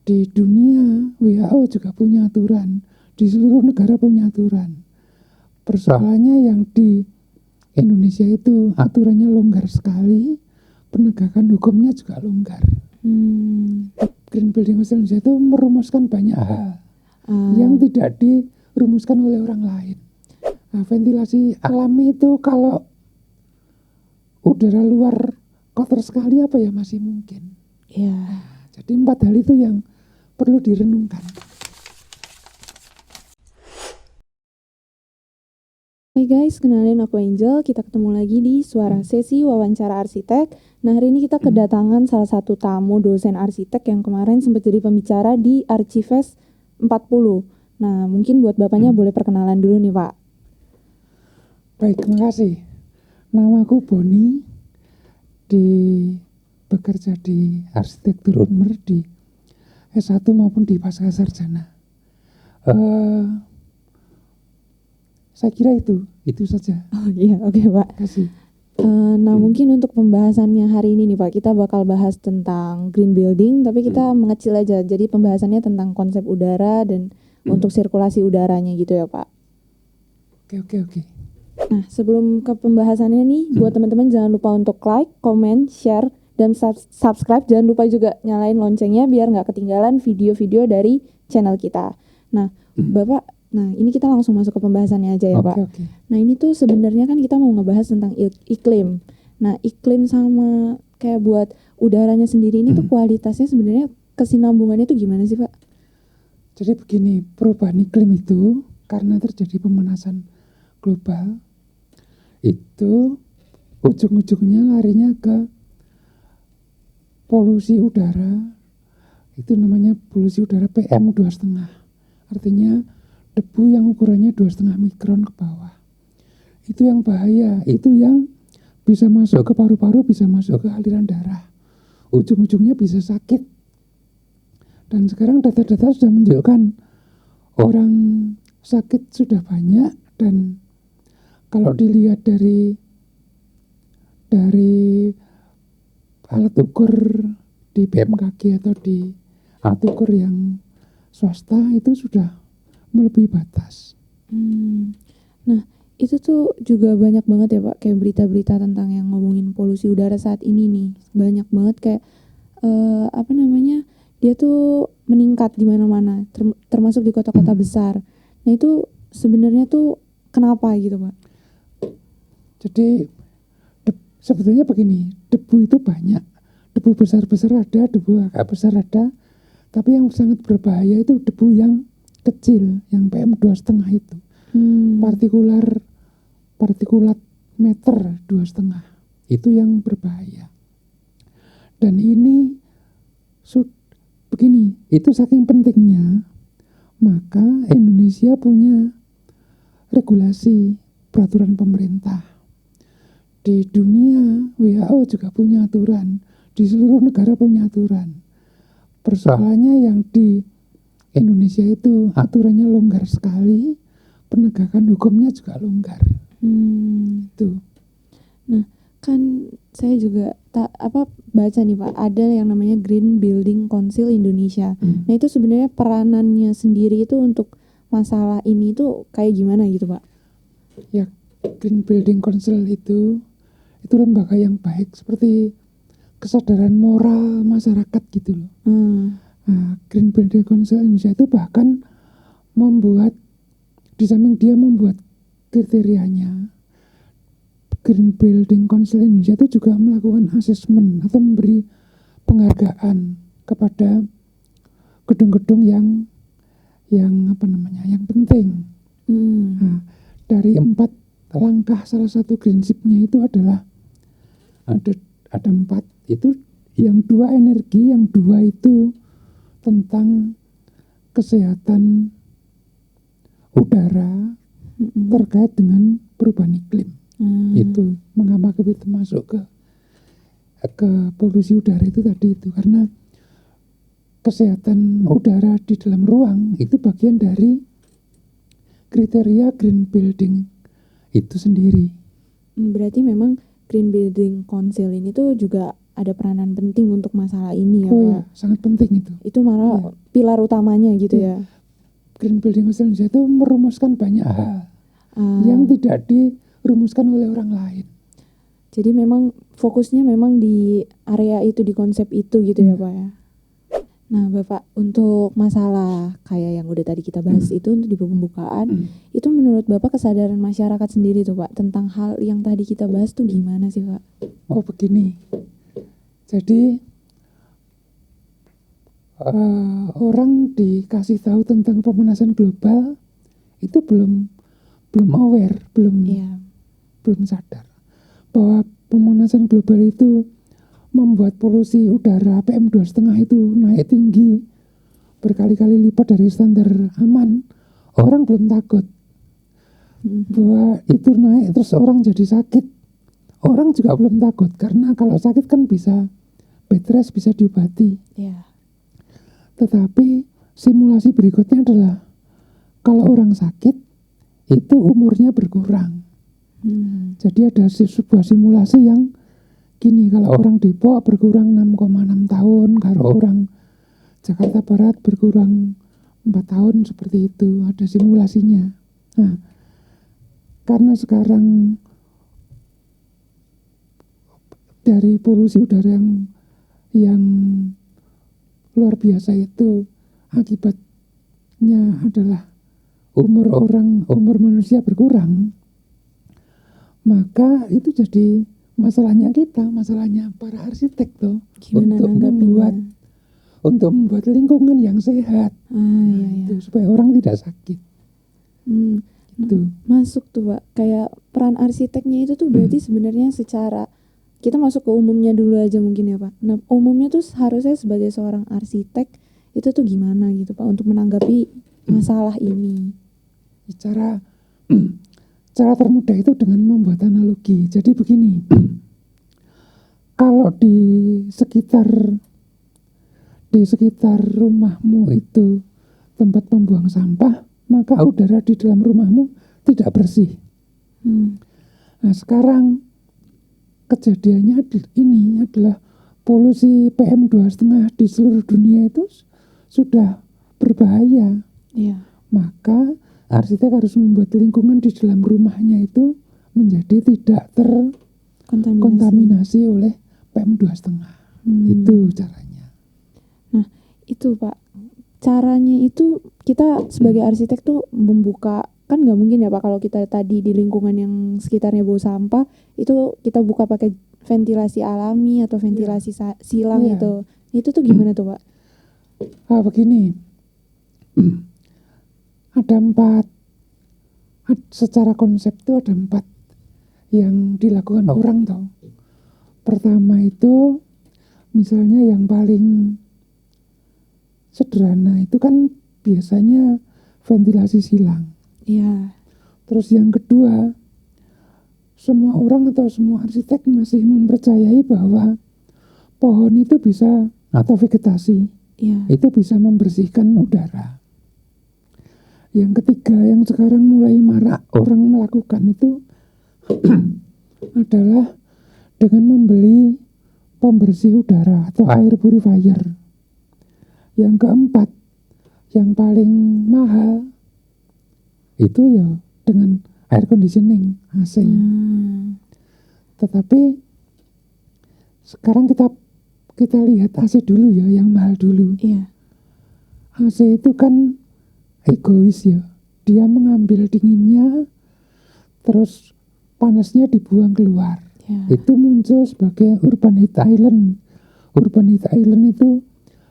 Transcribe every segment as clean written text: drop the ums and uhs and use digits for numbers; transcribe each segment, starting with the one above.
Di dunia WHO juga punya aturan, di seluruh negara punya aturan. Persoalannya yang di Indonesia itu aturannya longgar sekali, penegakan hukumnya juga longgar. Green Building Council Indonesia itu merumuskan banyak hal yang tidak dirumuskan oleh orang lain. Nah, ventilasi alami itu kalau udara luar kotor sekali apa ya masih mungkin. Ya. Jadi 4 hal itu yang perlu direnungkan. Hai guys, kenalin aku Angel. Kita ketemu lagi di Suara Sesi Wawancara Arsitek. Nah, hari ini kita kedatangan salah satu tamu dosen arsitek yang kemarin sempat jadi pembicara di Archifest 40. Nah, mungkin buat bapaknya boleh perkenalan dulu nih, Pak. Baik, terima kasih. Namaku Boni, bekerja di arsitektur Unmer di S1 maupun di pasca sarjana. Saya kira itu saja. Oh iya, oke Pak. Terima kasih. Nah, mungkin untuk pembahasannya hari ini nih Pak, kita bakal bahas tentang green building, tapi kita mengecil aja. Jadi pembahasannya tentang konsep udara dan untuk sirkulasi udaranya gitu ya Pak. Oke. Nah, sebelum ke pembahasannya nih, buat teman-teman jangan lupa untuk like, comment, share, dan subscribe. Jangan lupa juga nyalain loncengnya biar nggak ketinggalan video-video dari channel kita. Nah, Bapak, ini kita langsung masuk ke pembahasannya aja ya Pak. Oke. Nah, ini tuh sebenarnya kan kita mau ngebahas tentang iklim. Nah, iklim sama kayak buat udaranya sendiri ini tuh kualitasnya sebenarnya kesinambungannya tuh gimana sih Pak? Jadi begini, perubahan iklim itu karena terjadi pemanasan global, itu ujung-ujungnya larinya ke polusi udara. Itu namanya polusi udara PM2,5. Artinya debu yang ukurannya 2,5 mikron ke bawah. Itu yang bahaya, itu yang bisa masuk ke paru-paru, bisa masuk ke aliran darah. Ujung-ujungnya bisa sakit. Dan sekarang data-data sudah menunjukkan orang sakit sudah banyak, dan kalau dilihat dari alat ukur di BMKG atau di alat ukur yang swasta itu sudah melebihi batas. Nah, itu tuh juga banyak banget ya Pak, kayak berita-berita tentang yang ngomongin polusi udara saat ini nih. Banyak banget kayak dia tuh meningkat di mana-mana, termasuk di kota-kota besar. Nah, itu sebenarnya tuh kenapa gitu Pak? Jadi sebetulnya begini, debu itu banyak. Debu besar-besar ada, debu agak besar ada. Tapi yang sangat berbahaya itu debu yang kecil, yang PM2,5 itu. Partikulat meter 2,5. Itu yang berbahaya. Dan ini begini, itu saking pentingnya, maka Indonesia punya regulasi peraturan pemerintah. Di dunia WHO juga punya aturan, di seluruh negara punya aturan. Persoalannya yang di Indonesia itu aturannya longgar sekali, penegakan hukumnya juga longgar. Itu. Nah, kan saya juga baca nih Pak, ada yang namanya Green Building Council Indonesia. Nah, itu sebenarnya peranannya sendiri itu untuk masalah ini tuh kayak gimana gitu Pak? Ya, Green Building Council itu lembaga yang baik, seperti kesadaran moral masyarakat gitu loh. Nah, Green Building Council Indonesia itu bahkan di samping dia membuat kriterianya, Green Building Council Indonesia itu juga melakukan asesmen atau memberi penghargaan kepada gedung-gedung yang penting. Nah, dari 4 langkah, salah satu prinsipnya itu adalah ada 4. Itu yang 2 energi, yang 2 itu tentang kesehatan udara terkait dengan perubahan iklim. Itu mengapa kita masuk ke polusi udara itu tadi itu, karena kesehatan udara di dalam ruang itu bagian dari kriteria green building itu sendiri. Berarti memang Green Building Council ini tuh juga ada peranan penting untuk masalah ini ya Oh Pak. ya, sangat penting itu. Itu malah pilar utamanya gitu ya. Green Building Hostel Indonesia itu merumuskan banyak hal yang tidak dirumuskan oleh orang lain. Jadi memang fokusnya memang di area itu, di konsep itu gitu ya Pak ya. Nah Bapak, untuk masalah kayak yang udah tadi kita bahas itu untuk di pembukaan, itu menurut Bapak kesadaran masyarakat sendiri tuh Pak tentang hal yang tadi kita bahas tuh gimana sih Pak? Oh begini, jadi orang dikasih tahu tentang pemanasan global itu belum aware, belum sadar bahwa pemanasan global itu membuat polusi udara PM2,5 itu naik tinggi berkali-kali lipat dari standar aman. Orang belum takut bahwa itu naik terus orang jadi sakit. Orang juga belum takut karena kalau sakit kan bisa bed rest, bisa diobati. Tetapi simulasi berikutnya adalah kalau orang sakit itu umurnya berkurang. Jadi ada sebuah simulasi yang gini, kalau orang Depok berkurang 6,6 tahun, kalau orang Jakarta Barat berkurang 4 tahun, seperti itu, ada simulasinya. Nah, karena sekarang dari polusi udara yang luar biasa itu akibatnya adalah umur manusia berkurang, maka itu jadi masalahnya kita, masalahnya para arsitek tuh untuk membuat lingkungan yang sehat, supaya orang tidak sakit. Masuk tuh Pak, kayak peran arsiteknya itu tuh berarti sebenarnya secara kita masuk ke umumnya dulu aja mungkin ya Pak. Nah umumnya tuh harusnya sebagai seorang arsitek itu tuh gimana gitu Pak untuk menanggapi masalah ini? Cara termudah itu dengan membuat analogi. Jadi begini, kalau di sekitar rumahmu itu tempat pembuang sampah, maka udara di dalam rumahmu tidak bersih. Nah sekarang kejadiannya ini adalah polusi PM2,5 di seluruh dunia itu sudah berbahaya. Maka arsitek harus membuat lingkungan di dalam rumahnya itu menjadi tidak terkontaminasi oleh PM2,5. Itu caranya. Nah itu Pak, caranya itu kita sebagai arsitek tuh membuka, kan nggak mungkin ya Pak kalau kita tadi di lingkungan yang sekitarnya bau sampah itu kita buka pakai ventilasi alami atau ventilasi silang itu tuh gimana tuh Pak? Begini, ada 4, secara konsep itu ada 4 yang dilakukan orang toh. Pertama itu misalnya yang paling sederhana itu kan biasanya ventilasi silang. Terus yang kedua, semua orang atau semua arsitek masih mempercayai bahwa pohon itu bisa, atau vegetasi itu bisa membersihkan udara. Yang ketiga yang sekarang mulai marak orang melakukan itu adalah dengan membeli pembersih udara atau air purifier. Yang keempat, yang paling mahal itu ya dengan air conditioning, AC. Tetapi sekarang kita lihat AC dulu ya, yang mahal dulu. AC itu kan egois ya, dia mengambil dinginnya terus panasnya dibuang keluar. Itu muncul sebagai urban heat island. Urban heat island itu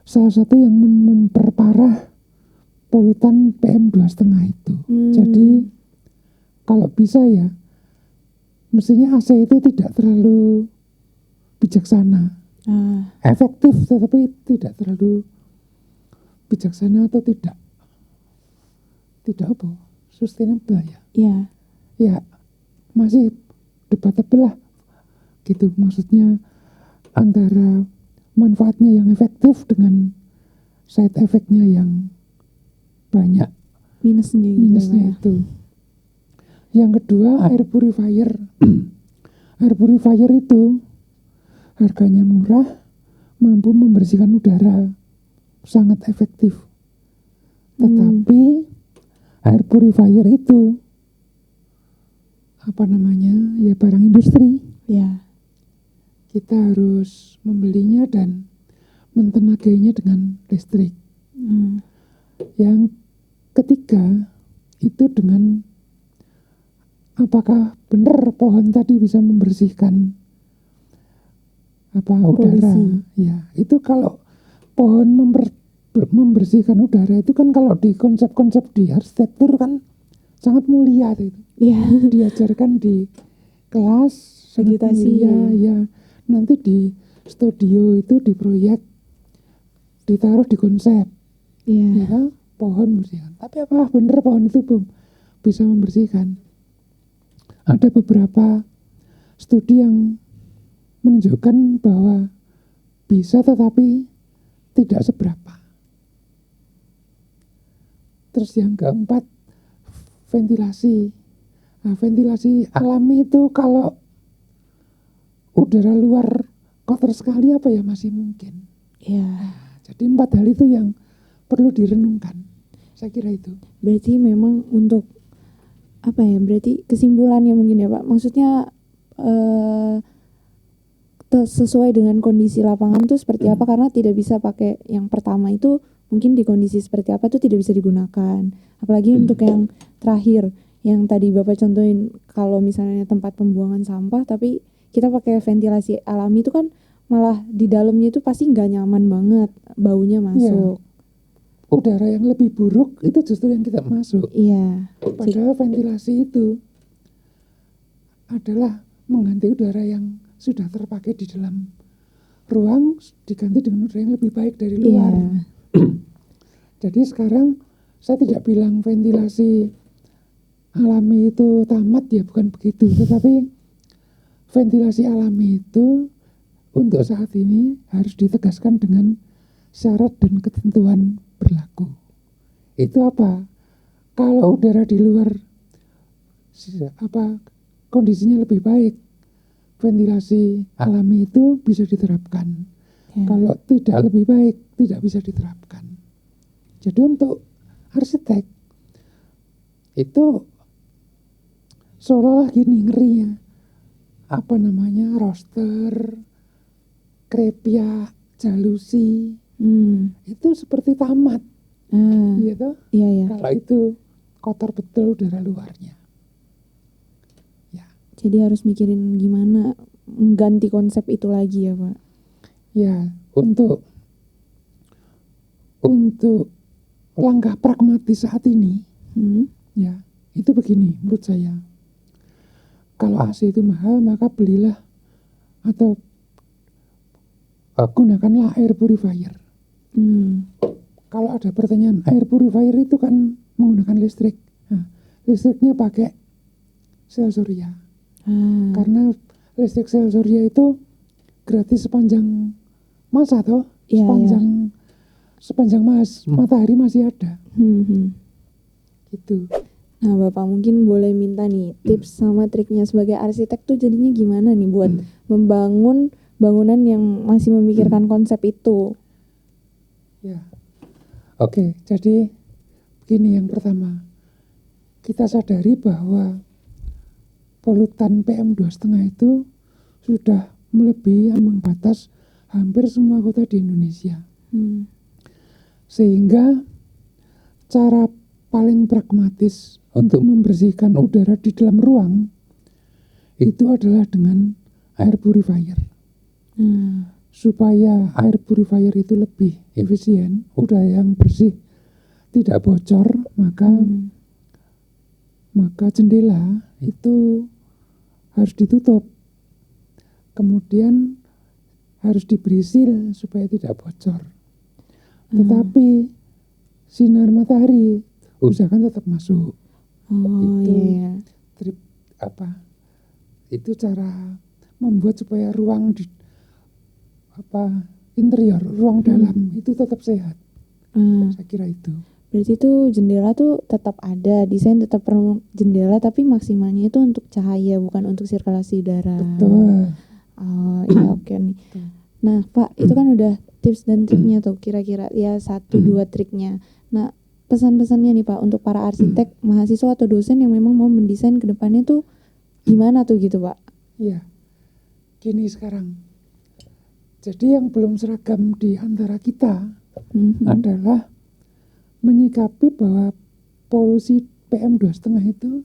salah satu yang memperparah polutan PM2,5 itu. Jadi kalau bisa ya mestinya AC itu tidak terlalu bijaksana, efektif tetapi tidak terlalu bijaksana atau tidak apa, sustainable ya masih debatable lah gitu, maksudnya antara manfaatnya yang efektif dengan side effect-nya yang banyak, minusnya itu. Yang kedua air purifier. Air purifier itu harganya murah, mampu membersihkan udara, sangat efektif. Tetapi air purifier itu ya barang industri. Ya. Kita harus membelinya dan mentenagainya dengan listrik. Yang ketiga itu dengan apakah benar pohon tadi bisa membersihkan udara. Ya, itu kalau pohon membersihkan udara itu kan kalau di konsep-konsep di arsitektur kan sangat mulia itu. Ya. Diajarkan di kelas vegetasi. Ya. Nanti di studio itu di proyek ditaruh di konsep. Ya kan? Pohon membersihkan. Tapi apakah benar pohon itu bisa membersihkan? Ada beberapa studi yang menunjukkan bahwa bisa tetapi tidak seberapa. Terus yang keempat, ventilasi. Nah, ventilasi alami itu kalau udara luar kotor sekali masih mungkin. Ya. Jadi 4 hal itu yang perlu direnungkan. Saya kira itu. Berarti memang untuk berarti kesimpulannya mungkin ya Pak. Maksudnya sesuai dengan kondisi lapangan tuh seperti apa, karena tidak bisa pakai yang pertama itu mungkin di kondisi seperti apa tuh tidak bisa digunakan. Apalagi untuk yang terakhir yang tadi Bapak contohin, kalau misalnya tempat pembuangan sampah tapi kita pakai ventilasi alami itu kan malah di dalamnya itu pasti nggak nyaman banget, baunya masuk. Udara yang lebih buruk itu justru yang kita masuk. Iya. Padahal ventilasi itu adalah mengganti udara yang sudah terpakai di dalam ruang diganti dengan udara yang lebih baik dari luar. Jadi sekarang saya tidak bilang ventilasi alami itu tamat ya, bukan begitu. Tetapi ventilasi alami itu untuk saat ini harus ditegaskan dengan syarat dan ketentuan berlaku. Itu apa? Kalau udara di luar kondisinya lebih baik, ventilasi alami itu bisa diterapkan. Kalau tidak lebih baik, tidak bisa diterapkan. Jadi untuk arsitek itu seolah-olah gini ngerinya. Roster, krepia, jalusi, itu seperti tamat. Gitu? Iya. Kalau itu kotor betul udara luarnya. Ya. Jadi harus mikirin gimana mengganti konsep itu lagi ya Pak. Ya, untuk langkah pragmatis saat ini, ya itu begini menurut saya. Kalau AC itu mahal, maka belilah atau gunakanlah air purifier. Kalau ada pertanyaan, air purifier itu kan menggunakan listrik. Nah, listriknya pakai sel surya. Karena listrik sel surya itu gratis sepanjang masa toh, sepanjang matahari masih ada. Gitu. Nah Bapak mungkin boleh minta nih tips sama triknya sebagai arsitek tuh jadinya gimana nih buat membangun bangunan yang masih memikirkan konsep itu. Ya, oke. Jadi begini, yang pertama, kita sadari bahwa polutan PM2,5 itu sudah melebihi ambang batas hampir semua kota di Indonesia. Sehingga cara paling pragmatis untuk membersihkan udara di dalam ruang itu adalah dengan air purifier. Supaya air purifier itu lebih efisien, udara yang bersih tidak bocor, maka jendela itu harus ditutup. Kemudian harus diberi seal supaya tidak bocor. Tetapi sinar matahari usahakan tetap masuk. Itu cara membuat supaya ruang interior, ruang dalam itu tetap sehat. Saya kira itu. Berarti itu jendela tuh tetap ada, desain tetap perlu jendela, tapi maksimalnya itu untuk cahaya, bukan untuk sirkulasi udara. Betul. Oh iya, oke nih. Tuh. Nah Pak, itu kan udah tips dan triknya tuh, kira-kira ya 1-2 triknya. Nah pesan-pesannya nih Pak untuk para arsitek, mahasiswa atau dosen yang memang mau mendesain ke depannya tuh gimana tuh gitu Pak? Ya, gini sekarang. Jadi yang belum seragam di antara kita adalah menyikapi bahwa polusi PM2,5 itu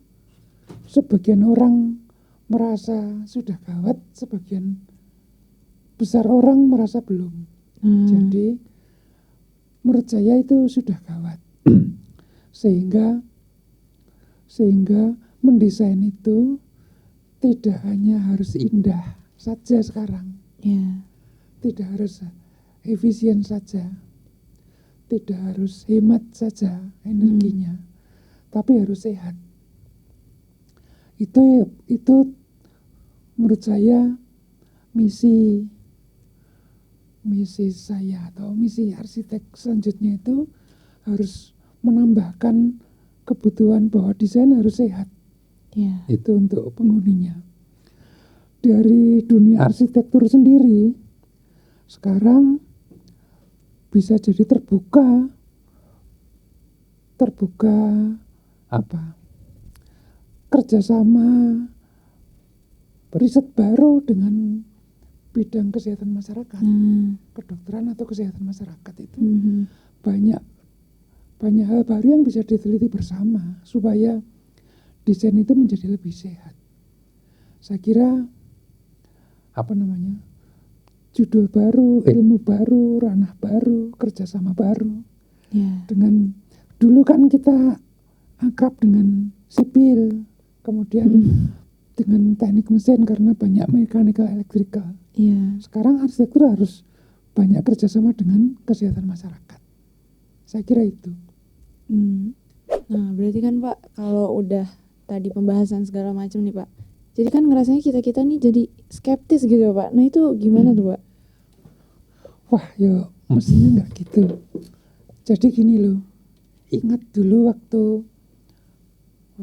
sebagian orang merasa sudah gawat, sebagian besar orang merasa belum. Jadi menurut saya itu sudah gawat. sehingga mendesain itu tidak hanya harus indah saja sekarang. Ya. Tidak harus efisien saja, tidak harus hemat saja energinya, tapi harus sehat. Itu menurut saya misi saya atau misi arsitek selanjutnya itu harus menambahkan kebutuhan bahwa desain harus sehat. Ya. Itu untuk penghuninya. Dari dunia arsitektur sendiri sekarang bisa jadi terbuka kerjasama riset baru dengan bidang kesehatan masyarakat, kedokteran atau kesehatan masyarakat itu banyak hal baru yang bisa diteliti bersama supaya desain itu menjadi lebih sehat. Saya kira judul baru, ilmu baru, ranah baru, kerjasama baru. Dengan dulu kan kita akrab dengan sipil, kemudian dengan teknik mesin karena banyak mechanical electrical. Sekarang arsitektur harus banyak kerjasama dengan kesehatan masyarakat. Saya kira itu. Nah berarti kan Pak, kalau udah tadi pembahasan segala macam nih Pak, jadi kan ngerasanya kita nih jadi skeptis gitu Pak. Nah itu gimana tuh Pak? Wah ya mestinya nggak gitu. Jadi gini loh, ingat dulu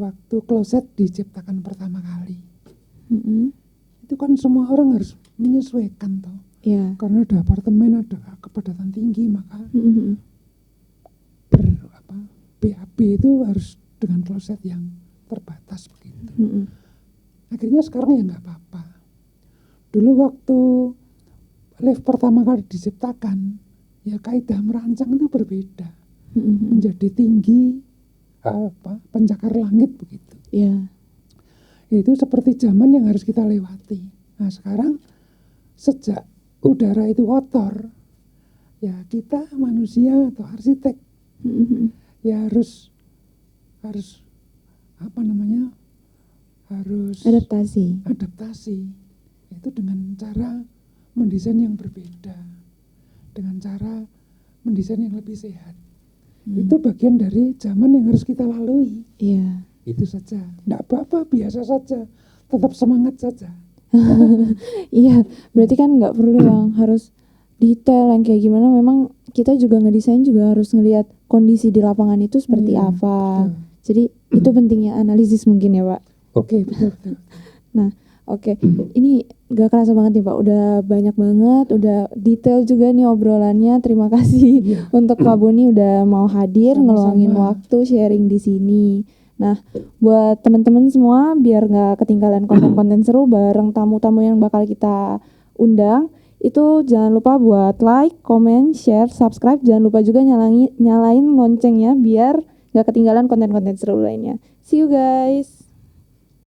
waktu kloset diciptakan pertama kali. Itu kan semua orang harus menyesuaikan toh. Karena ada apartemen, ada kepadatan tinggi, maka BAB itu harus dengan kloset yang terbatas begitu. Akhirnya sekarang ya nggak apa-apa. Dulu waktu lift pertama kali diciptakan, ya kaidah merancang itu berbeda, menjadi tinggi pencakar langit begitu. Itu seperti zaman yang harus kita lewati. Nah sekarang sejak udara itu kotor, ya kita manusia atau arsitek ya harus adaptasi. Itu dengan cara mendesain yang berbeda, dengan cara mendesain yang lebih sehat. Itu bagian dari zaman yang harus kita lalui. Itu saja, tidak apa-apa, biasa saja, tetap semangat saja. Iya, berarti kan nggak perlu yang harus detail yang kayak gimana. Memang kita juga ngedesain juga harus ngelihat kondisi di lapangan itu seperti apa. Betul. Jadi itu pentingnya analisis mungkin ya Pak. Oke, betul. Nah, oke. Ini gak kerasa banget nih Pak, udah banyak banget, udah detail juga nih obrolannya. Terima kasih untuk Pak Boni udah mau hadir, ngeluangin waktu sharing di sini. Nah, buat teman-teman semua biar gak ketinggalan konten-konten seru bareng tamu-tamu yang bakal kita undang, itu jangan lupa buat like, comment, share, subscribe. Jangan lupa juga nyalain loncengnya biar gak ketinggalan konten-konten seru lainnya. See you guys.